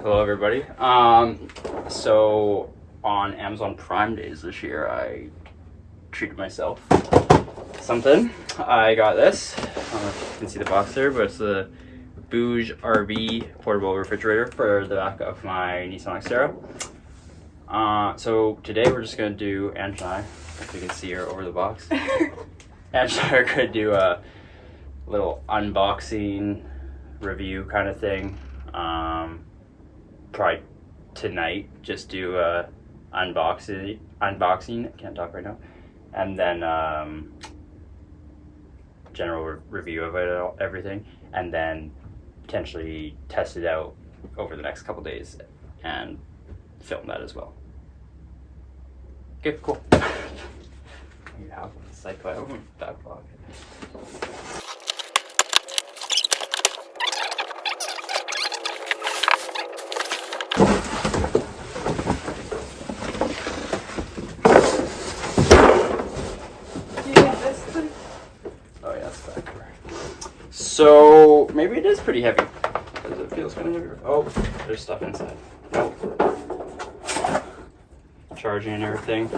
Hello everybody. So on Amazon Prime days this year, I treated myself something. I got this. I don't know if you can see the box there, but it's the BougeRV portable refrigerator for the back of my Nissan Xterra. So today we're just gonna do, Ange and I, if you can see her over the box, Ange and I are gonna do a little unboxing review kind of thing. Probably tonight, just do a unboxing, I can't talk right now, and then general review of it, everything, and then potentially test it out over the next couple days and film that as well. Okay, cool. You have a cycle out in the back pocket. So maybe it is pretty heavy because it feels kind of heavy. Oh, there's stuff inside. Nope. Charging and everything.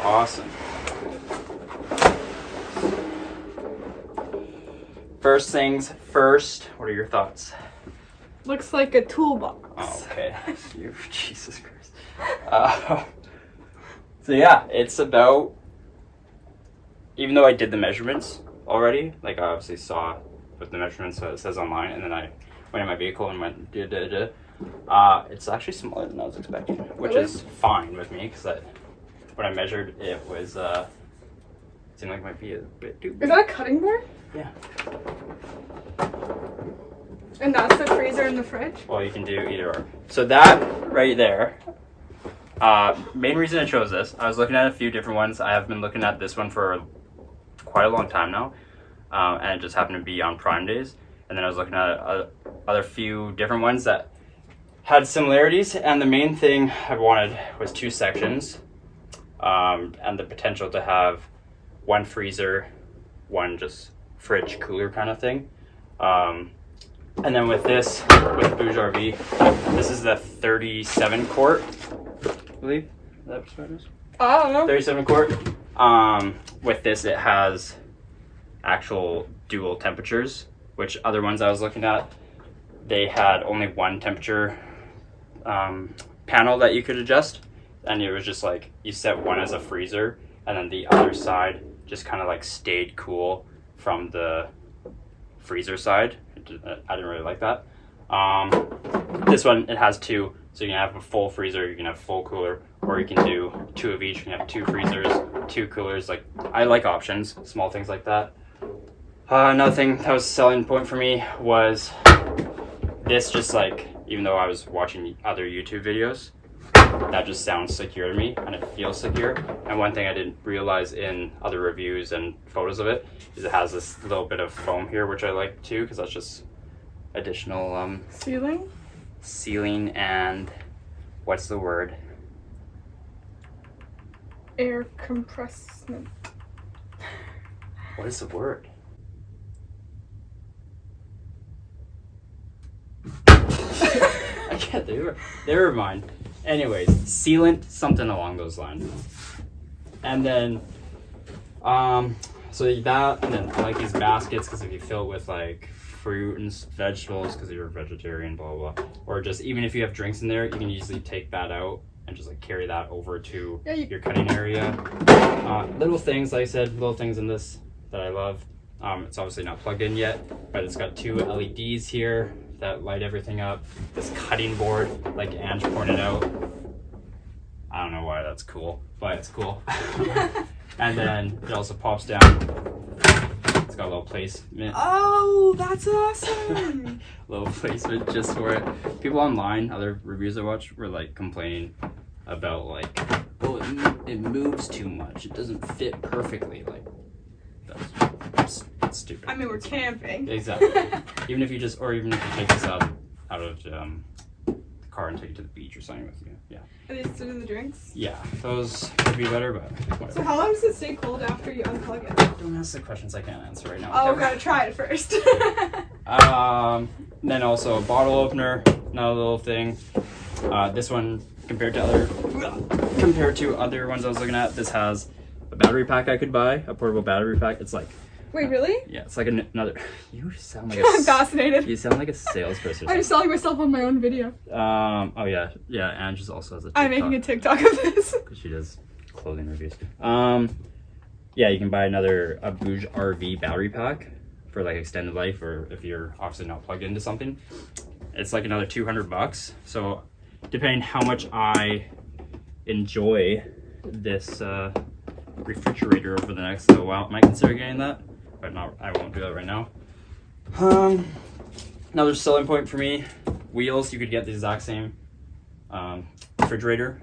Awesome. First things first, what are your thoughts? Looks like a toolbox. Oh, okay. You, Jesus Christ. So yeah, it's about, even though I did the measurements already, like I obviously saw with the measurements that it says online, and then I went in my vehicle and went it's actually smaller than I was expecting, which is fine with me because when I measured it was seemed like it might be a bit too big. Is that a cutting board? Yeah. And that's the freezer in the fridge? Well, you can do either or. So that right there, main reason I chose this, I was looking at a few different ones. I have been looking at this one for quite a long time now, and it just happened to be on Prime days. And then I was looking at other few different ones that had similarities, and the main thing I wanted was 2 sections, and the potential to have one freezer, one just fridge cooler kind of thing. And then with this, with BougeRV, this is the 37 Quart, I believe. Is that what it is? I don't know. 37 Quart. With this, it has actual dual temperatures, which other ones I was looking at, they had only one temperature panel that you could adjust, and it was just like you set one as a freezer, and then the other side just kind of like stayed cool from the freezer side. I didn't really like that. This one, it has 2, so you can have a full freezer, you can have full cooler, or you can do 2 of each. You can have 2 freezers, 2 coolers. Like, I like options, small things like that. Another thing that was a selling point for me was this, just like, even though I was watching other YouTube videos, that just sounds secure to me and it feels secure. And one thing I didn't realize in other reviews and photos of it is it has this little bit of foam here, which I like too, because that's just additional sealing and what's the word? Air compressment. What is the word? I can't do it. Never mind. Anyways, sealant, something along those lines. And then, so that, and then I like these baskets because if you fill it with like fruit and vegetables because you're a vegetarian, blah, blah, blah. Or just even if you have drinks in there, you can easily take that out and just like carry that over to your cutting area. Little things, like I said, little things in this that I love. It's obviously not plugged in yet, but it's got 2 LEDs here that light everything up. This cutting board, like Ange pointed out. I don't know why that's cool, but it's cool. And then it also pops down. It's got a little placement. Oh, that's awesome. Little placement just for it. People online, other reviews I watched, were like complaining about like, oh, it moves too much. It doesn't fit perfectly. Like, that's stupid. I mean, we're camping. Exactly. Even if you take this out of the car and take it to the beach or something with you. Yeah. Are they still in the drinks? Yeah, those could be better, but whatever. So how long does it stay cold after you unplug it? Don't ask the questions I can't answer right now. Oh, we gotta try it first. Then also a bottle opener, another little thing. This one compared to other ones I was looking at, this has a battery pack I could buy, a portable battery pack. It's like, wait, really? yeah, it's like another. You sound like I'm fascinated. You sound like a salesperson. I'm selling myself on my own video. Oh yeah, Ange also has a TikTok. I'm making a TikTok of this. Because she does clothing reviews. Yeah, you can buy a BougeRV battery pack for like extended life, or if you're obviously not plugged into something. It's like another $200. So depending how much I enjoy this refrigerator over the next little while, I might consider getting that, but I won't do that right now. Another selling point for me, wheels. You could get the exact same refrigerator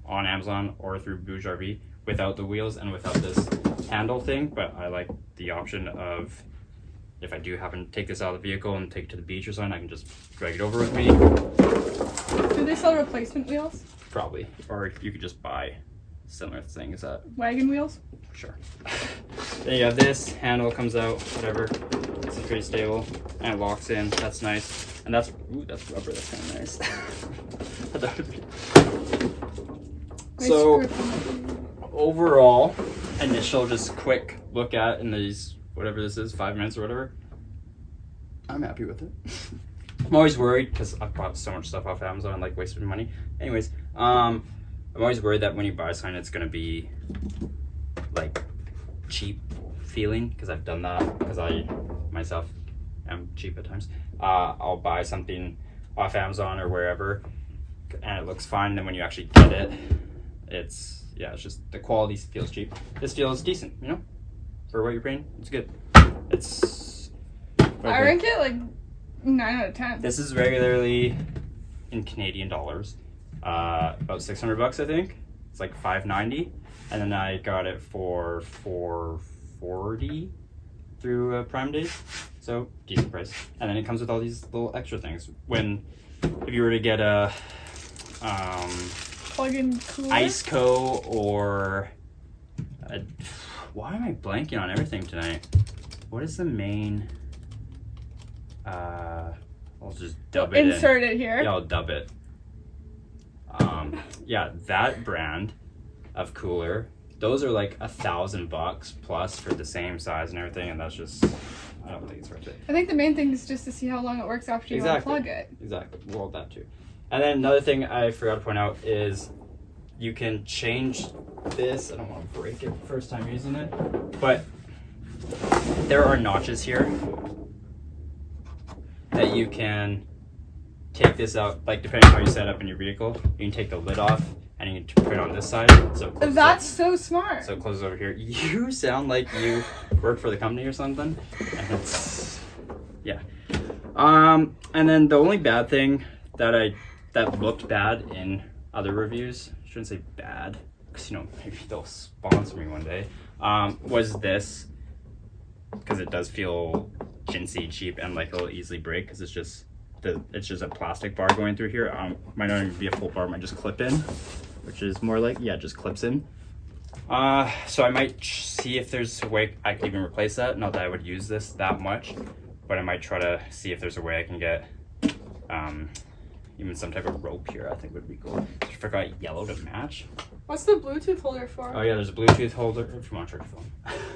on Amazon or through BougeRV without the wheels and without this handle thing, but I like the option of, if I do happen to take this out of the vehicle and take it to the beach or something, I can just drag it over with me. Do they sell replacement wheels? Probably. Or you could just buy similar things at Wagon wheels? Sure. Then you have this handle, comes out, whatever. This is pretty stable and it locks in. That's nice. And that's rubber. That's kind of nice. So overall, initial just quick look at in these, whatever this is, 5 minutes or whatever, I'm happy with it. I'm always worried because I've bought so much stuff off Amazon, like wasting money. Anyways, I'm always worried that when you buy something, it's gonna be like cheap feeling, because I've done that, because I myself am cheap at times. I'll buy something off Amazon or wherever and it looks fine, then when you actually get it, it's just the quality feels cheap. This feels decent, you know, for what you're paying. It's good. It's I rank it like 9 out of 10. This is regularly in Canadian dollars about $600, I think. It's like $590, and then I got it for $440 through Prime Days, so decent price. And then it comes with all these little extra things. If you were to get a plug-in cooler, Iceco, or why am I blanking on everything tonight? What is the main? I'll just dub it. Insert it here. Yeah, I'll dub it. Yeah, that brand of cooler. Those are like $1,000 plus for the same size and everything, and that's just, I don't think it's worth it. I think the main thing is just to see how long it works after you unplug it. Exactly. Well, that too. And then another thing I forgot to point out is you can change this. I don't want to break it first time using it, but there are notches here that you can take this out, like depending on how you set up in your vehicle, you can take the lid off and you can put it on this side. So that's so smart. So it closes over here. You sound like you work for the company or something. And it's, yeah. And then the only bad thing that looked bad in other reviews, I shouldn't say bad, because you know, maybe they'll sponsor me one day, was this, because it does feel chintzy, cheap, and like it'll easily break, because it's just a plastic bar going through here. Might not even be a full bar, might just clip in, which is more like, yeah, just clips in. So I might see if there's a way I can even replace that. Not that I would use this that much, but I might try to see if there's a way I can get even some type of rope here. I think would be cool. I forgot yellow to match. What's the Bluetooth holder for? Oh yeah, there's a Bluetooth holder if you want to charge your phone.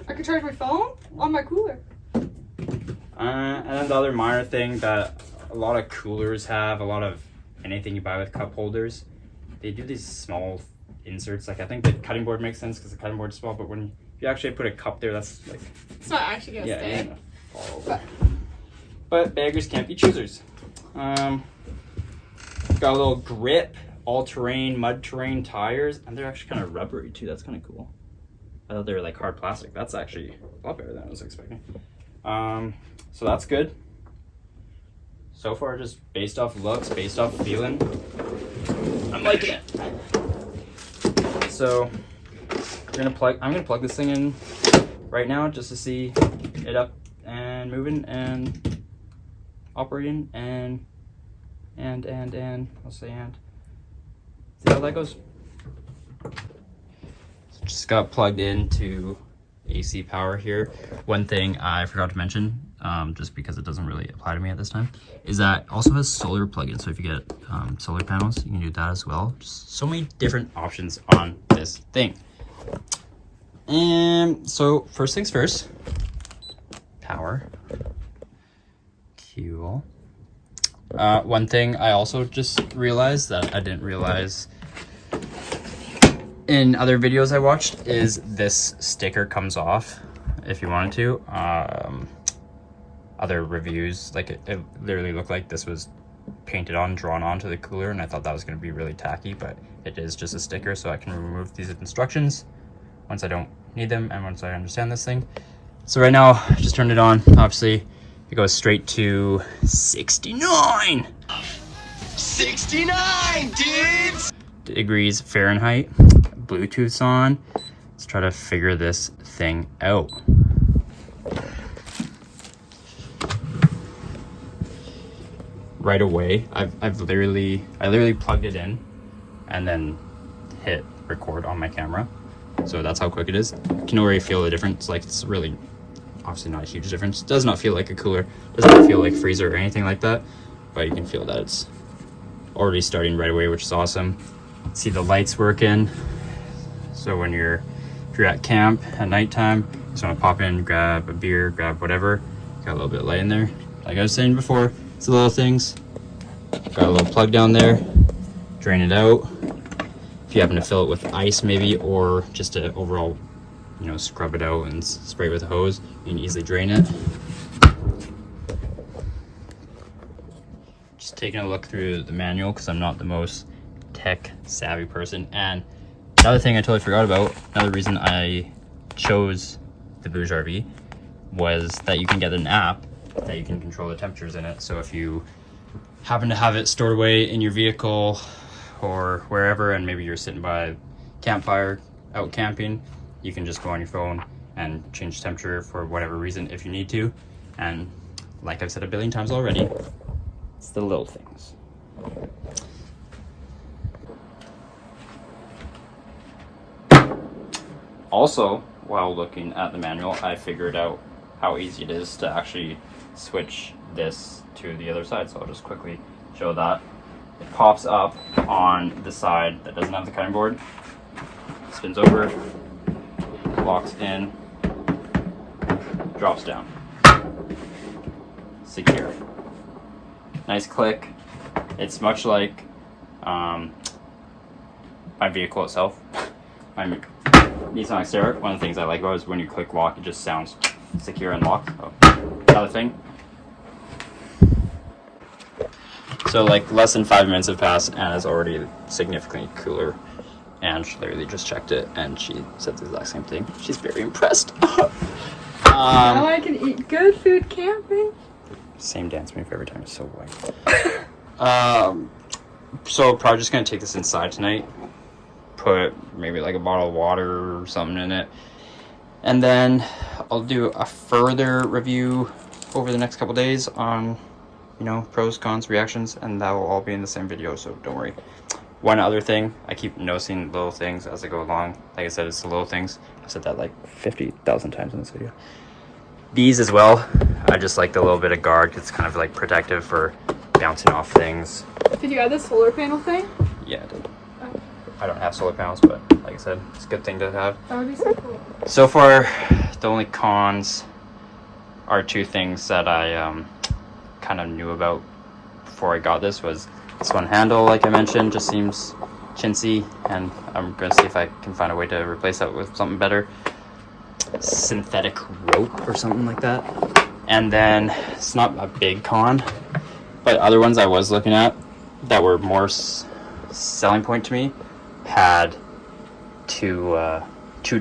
I can charge my phone on my cooler. And then the other minor thing that a lot of coolers have, a lot of anything you buy with cup holders, they do these small inserts. Like I think the cutting board makes sense because the cutting board is small, but when you actually put a cup there, that's like, it's not actually gonna stay. Gonna fall over. But beggars can't be choosers. Got a little grip, all-terrain, mud-terrain tires, and they're actually kind of rubbery too. That's kind of cool. I thought they were like hard plastic. That's actually a lot better than I was expecting. So that's good. So far, just based off looks, based off feeling, I'm liking it. So I'm gonna plug this thing in right now just to see it up and moving and operating and I'll say and see how that goes. Just got plugged into AC power here. One thing I forgot to mention just because it doesn't really apply to me at this time, is that it also has solar plugins. So if you get solar panels, you can do that as well. Just so many different options on this thing. And so first things first, power. Cool. One thing I also just realized that I didn't realize in other videos I watched is this sticker comes off if you wanted to. Other reviews, like it literally looked like this was painted on, drawn onto the cooler, and I thought that was going to be really tacky, but it is just a sticker, so I can remove these instructions once I don't need them and once I understand this thing. So right now, I just turned it on. Obviously, it goes straight to 69! 69, dudes! Degrees Fahrenheit. Bluetooth's on. Let's try to figure this thing out. Right away, I literally plugged it in and then hit record on my camera. So that's how quick it is. You can already feel the difference. Like, it's really obviously not a huge difference. It does not feel like a cooler. It does not feel like freezer or anything like that, but you can feel that it's already starting right away, which is awesome. See the lights working. So when if you're at camp at nighttime, you just want to pop in, grab a beer, grab whatever. Got a little bit of light in there. Like I was saying before, it's the little things. Got a little plug down there. Drain it out. If you happen to fill it with ice maybe, or just to overall, you know, scrub it out and spray it with a hose, you can easily drain it. Just taking a look through the manual because I'm not the most tech savvy person. And another thing I totally forgot about, another reason I chose the BougeRV was that you can get an app that you can control the temperatures in it. So if you happen to have it stored away in your vehicle or wherever, and maybe you're sitting by a campfire out camping, you can just go on your phone and change temperature for whatever reason if you need to. And like I've said a billion times already, it's the little things. Also, while looking at the manual, I figured out how easy it is to actually switch this to the other side. So I'll just quickly show that. It pops up on the side that doesn't have the cutting board, spins over, locks in, drops down. Secure. Nice click. It's much like my vehicle itself. My Nissan Xterra. One of the things I like about it is when you click lock, it just sounds secure and locked. So, another thing. So like less than 5 minutes have passed and it's already significantly cooler. And she literally just checked it and she said the exact same thing. She's very impressed. Now I can eat good food camping. Same dance move every time. It's so white. So probably just gonna take this inside tonight. Put maybe like a bottle of water or something in it. And then I'll do a further review over the next couple days on, you know, pros, cons, reactions, and that will all be in the same video, so don't worry. One other thing, I keep noticing little things as I go along. Like I said, it's the little things. I said that like 50,000 times in this video. These as well, I just like the little bit of guard. It's kind of like protective for bouncing off things. Did you add the solar panel thing? Yeah, I did. Oh. I don't have solar panels, but like I said, it's a good thing to have. That would be so cool. So far, the only cons are two things that I kind of knew about before I got this. Was this one handle, like I mentioned, just seems chintzy, and I'm going to see if I can find a way to replace that with something better. Synthetic rope or something like that. And then it's not a big con, but other ones I was looking at that were more selling point to me had two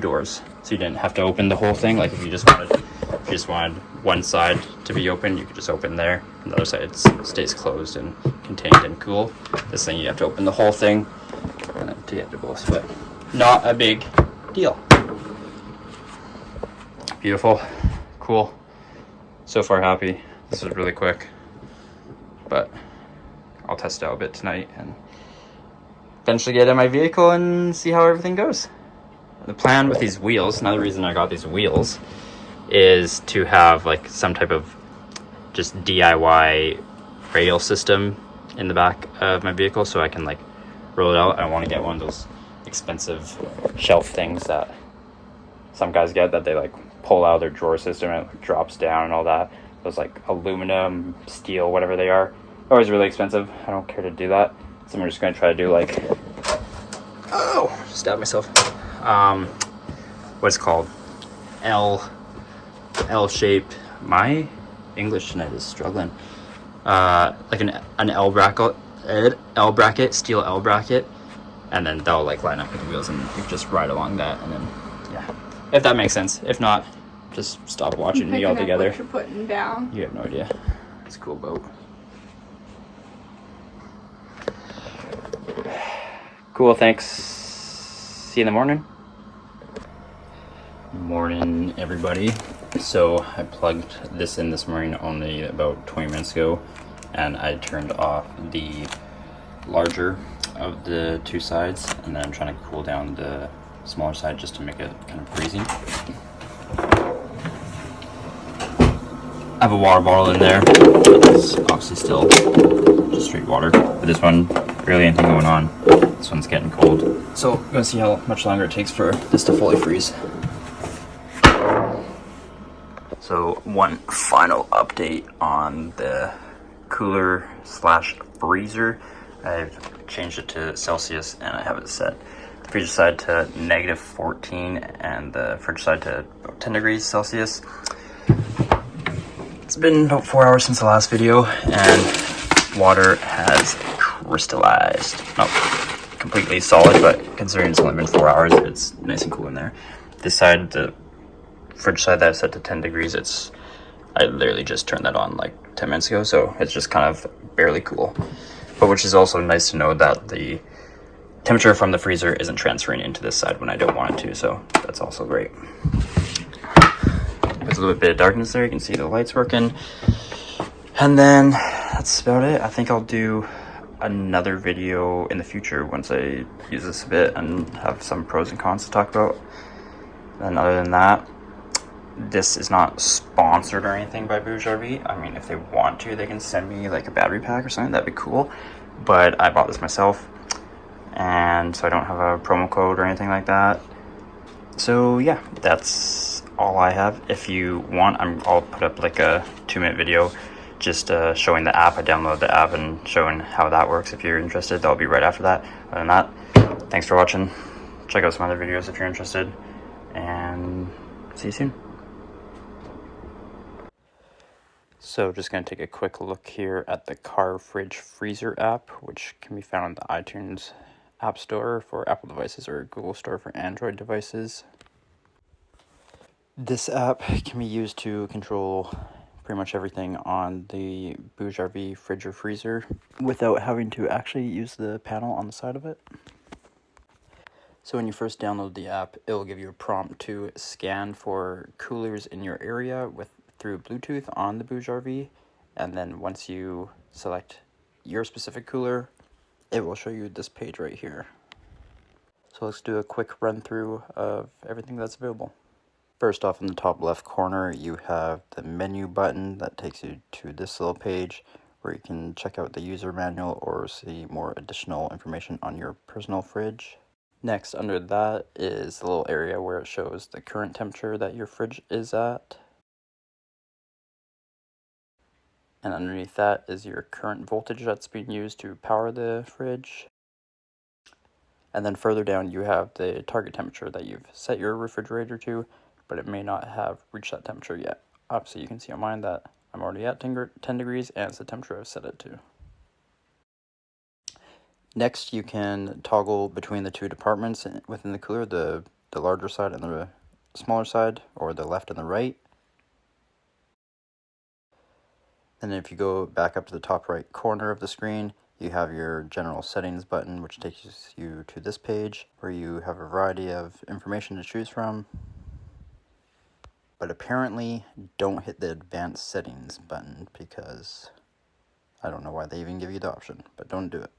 doors, so you didn't have to open the whole thing. Like if you just wanted one side to be open, you could just open there, and the other side stays closed and contained and cool. This thing you have to open the whole thing and then to get to both, but not a big deal. Beautiful, cool. So far happy. This was really quick, but I'll test it out a bit tonight and eventually get in my vehicle and see how everything goes. The plan with these wheels, another reason I got these wheels, is to have like some type of just DIY radial system in the back of my vehicle, so I can like roll it out. I want to get one of those expensive shelf things that some guys get, that they like pull out of their drawer system and it like drops down and all that. Those like aluminum, steel, whatever they are, always really expensive. I don't care to do that, so I'm just going to try to do like, oh, stab myself. What's it called? L shaped. My English tonight is struggling. Like an L bracket, steel L bracket, and then they'll like line up with the wheels, and you just ride along that, and then yeah, if that makes sense. If not, just stop watching me altogether. What you're putting down. You have no idea. It's a cool boat. Cool, thanks. See you in the morning. Morning, everybody. So I plugged this in this morning only about 20 minutes ago, and I turned off the larger of the two sides, and then I'm trying to cool down the smaller side just to make it kind of freezing. I have a water bottle in there. It's obviously still just straight water, but this one, barely anything going on. This one's getting cold. So I'm gonna see how much longer it takes for this to fully freeze. So one final update on the cooler slash freezer. I've changed it to Celsius, and I have it set the freezer side to -14 and the fridge side to about 10 degrees Celsius. It's been about 4 hours since the last video, and water has crystallized. Not completely solid, but considering it's only been 4 hours, it's nice and cool in there. This side, the fridge side that I set to 10 degrees, I literally just turned that on like 10 minutes ago, so it's just kind of barely cool. But which is also nice to know that the temperature from the freezer isn't transferring into this side when I don't want it to, so that's also great. There's a little bit of darkness there, you can see the lights working. And then that's about it. I think I'll do another video in the future once I use this a bit and have some pros and cons to talk about. And other than that, this is not sponsored or anything by BougeRV. I mean, if they want to, they can send me like a battery pack or something, that'd be cool. But I bought this myself, and so I don't have a promo code or anything like that. So yeah, that's all I have. If you want, I'll put up like a 2-minute video just showing the app. I downloaded the app and showing how that works. If you're interested, that'll be right after that. Other than that, thanks for watching. Check out some other videos if you're interested, and see you soon. So just going to take a quick look here at the Car Fridge Freezer app, which can be found on the iTunes App Store for Apple devices or Google Store for Android devices. This app can be used to control pretty much everything on the BougeRV fridge or freezer without having to actually use the panel on the side of it. So when you first download the app, it will give you a prompt to scan for coolers in your area through Bluetooth on the BougeRV, and then once you select your specific cooler, it will show you this page right here. So let's do a quick run through of everything that's available. First off, in the top left corner, you have the menu button that takes you to this little page where you can check out the user manual or see more additional information on your personal fridge. Next, under that is the little area where it shows the current temperature that your fridge is at. And underneath that is your current voltage that's being used to power the fridge. And then further down you have the target temperature that you've set your refrigerator to, but it may not have reached that temperature yet. Obviously you can see on mine that I'm already at 10 degrees, and it's the temperature I've set it to. Next, you can toggle between the two departments within the cooler, the larger side and the smaller side, or the left and the right. And then if you go back up to the top right corner of the screen, you have your general settings button, which takes you to this page where you have a variety of information to choose from. But apparently, don't hit the advanced settings button because I don't know why they even give you the option, but don't do it.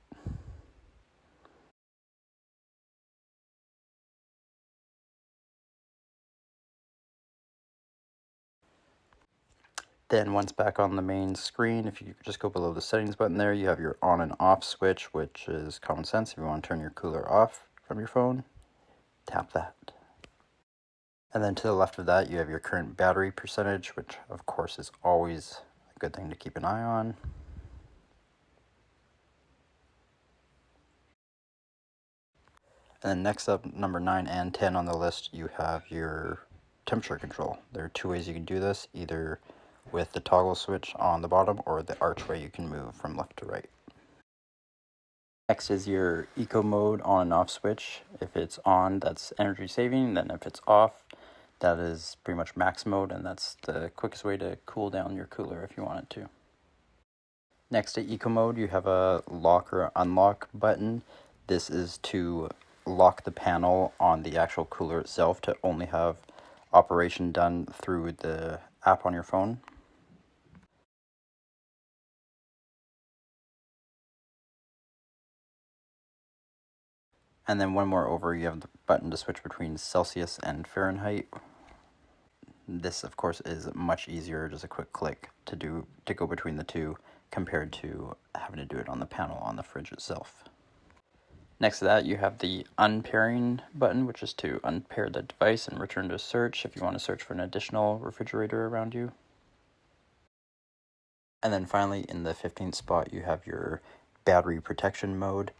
Then once back on the main screen, if you just go below the settings button there, you have your on and off switch, which is common sense. If you want to turn your cooler off from your phone, tap that. And then to the left of that, you have your current battery percentage, which of course is always a good thing to keep an eye on. And then next up, number 9 and 10 on the list, you have your temperature control. There are two ways you can do this, either with the toggle switch on the bottom or the archway you can move from left to right. Next is your eco mode on and off switch. If it's on, that's energy saving. Then if it's off, that is pretty much max mode, and that's the quickest way to cool down your cooler if you want it to. Next to eco mode, you have a lock or unlock button. This is to lock the panel on the actual cooler itself to only have operation done through the app on your phone. And then one more over, you have the button to switch between Celsius and Fahrenheit. This, of course, is much easier, just a quick click to go between the two compared to having to do it on the panel on the fridge itself. Next to that, you have the unpairing button, which is to unpair the device and return to search if you want to search for an additional refrigerator around you. And then finally, in the 15th spot, you have your battery protection mode.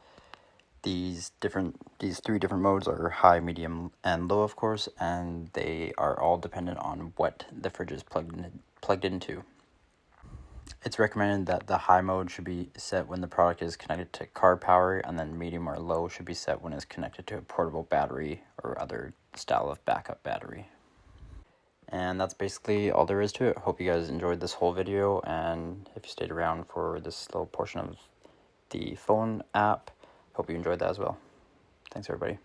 These three different modes are high, medium, and low, of course, and they are all dependent on what the fridge is plugged into. It's recommended that the high mode should be set when the product is connected to car power, and then medium or low should be set when it's connected to a portable battery or other style of backup battery. And that's basically all there is to it. Hope you guys enjoyed this whole video, and if you stayed around for this little portion of the phone app, hope you enjoyed that as well. Thanks, everybody.